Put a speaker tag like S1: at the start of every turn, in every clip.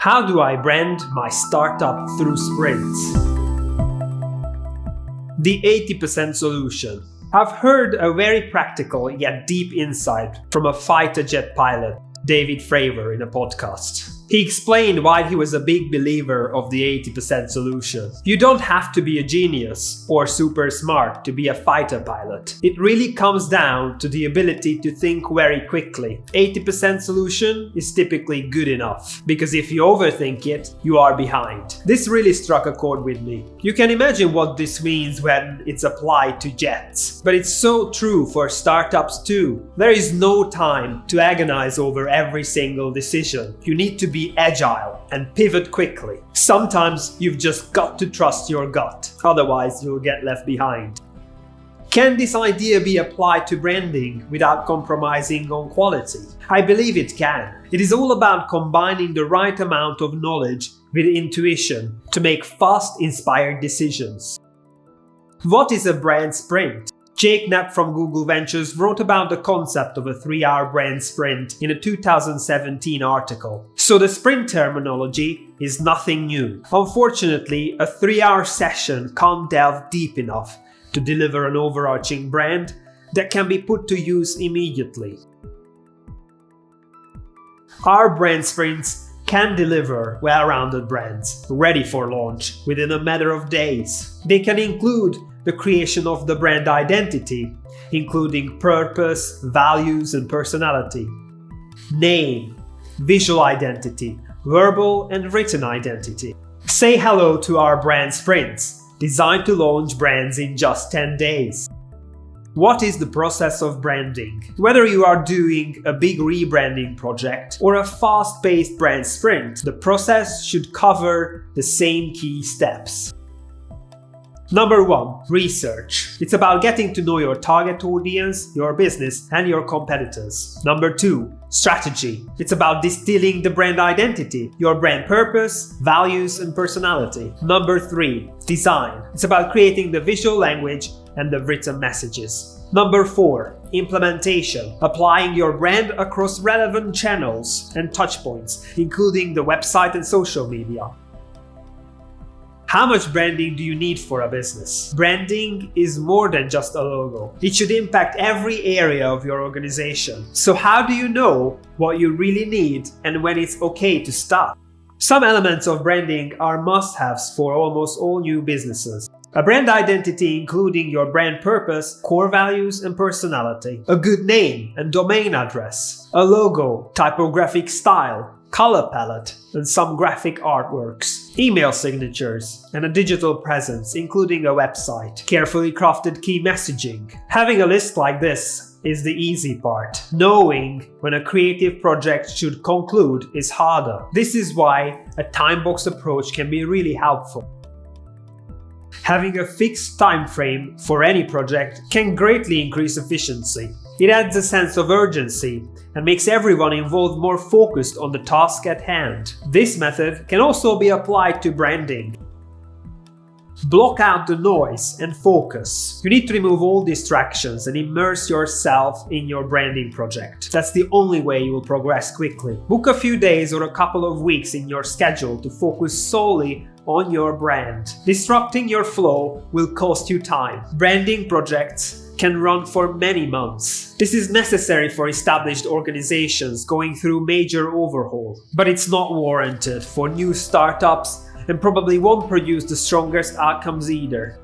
S1: How do I brand my startup through sprints? The 80% solution. I've heard a very practical yet deep insight from a fighter jet pilot, David Fravor, in a podcast. He explained why he was a big believer of the 80% solution. You don't have to be a genius or super smart to be a fighter pilot. It really comes down to the ability to think very quickly. 80% solution is typically good enough, because if you overthink it, you are behind. This really struck a chord with me. You can imagine what this means when it's applied to jets, but it's so true for startups too. There is no time to agonize over every single decision. You need to be agile and pivot quickly. Sometimes you've just got to trust your gut, otherwise you'll get left behind. Can this idea be applied to branding without compromising on quality? I believe it can. It is all about combining the right amount of knowledge with intuition to make fast, inspired decisions. What is a brand sprint? Jake Knapp from Google Ventures wrote about the concept of a 3-hour brand sprint in a 2017 article. So the sprint terminology is nothing new. Unfortunately, a 3-hour session can't delve deep enough to deliver an overarching brand that can be put to use immediately. Our brand sprints can deliver well-rounded brands ready for launch within a matter of days. They can include the creation of the brand identity, including purpose, values, and personality, name, visual identity, verbal and written identity. Say hello to our brand sprints, designed to launch brands in just 10 days. What is the process of branding? Whether you are doing a big rebranding project or a fast-paced brand sprint, the process should cover the same key steps. Number 1, research. It's about getting to know your target audience, your business, and your competitors. Number 2, strategy. It's about distilling the brand identity, your brand purpose, values, and personality. Number 3, design. It's about creating the visual language and the written messages. Number 4, implementation. Applying your brand across relevant channels and touchpoints, including the website and social media. How much branding do you need for a business? Branding is more than just a logo. It should impact every area of your organization. So how do you know what you really need and when it's okay to stop? Some elements of branding are must-haves for almost all new businesses. A brand identity including your brand purpose, core values, and personality. A good name and domain address. A logo, typographic style, color palette, and some graphic artworks, email signatures, and a digital presence, including a website, carefully crafted key messaging. Having a list like this is the easy part. Knowing when a creative project should conclude is harder. This is why a time-box approach can be really helpful. Having a fixed time frame for any project can greatly increase efficiency. It adds a sense of urgency and makes everyone involved more focused on the task at hand. This method can also be applied to branding. Block out the noise and focus. You need to remove all distractions and immerse yourself in your branding project. That's the only way you will progress quickly. Book a few days or a couple of weeks in your schedule to focus solely on your brand. Disrupting your flow will cost you time. Branding projects can run for many months. This is necessary for established organizations going through major overhaul, but it's not warranted for new startups and probably won't produce the strongest outcomes either.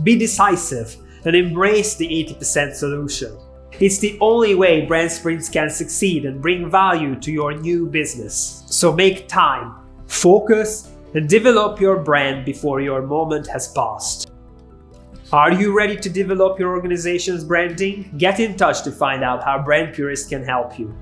S1: Be decisive and embrace the 80% solution. It's the only way brand sprints can succeed and bring value to your new business. So make time, focus, and develop your brand before your moment has passed. Are you ready to develop your organization's branding? Get in touch to find out how Brand Purist can help you.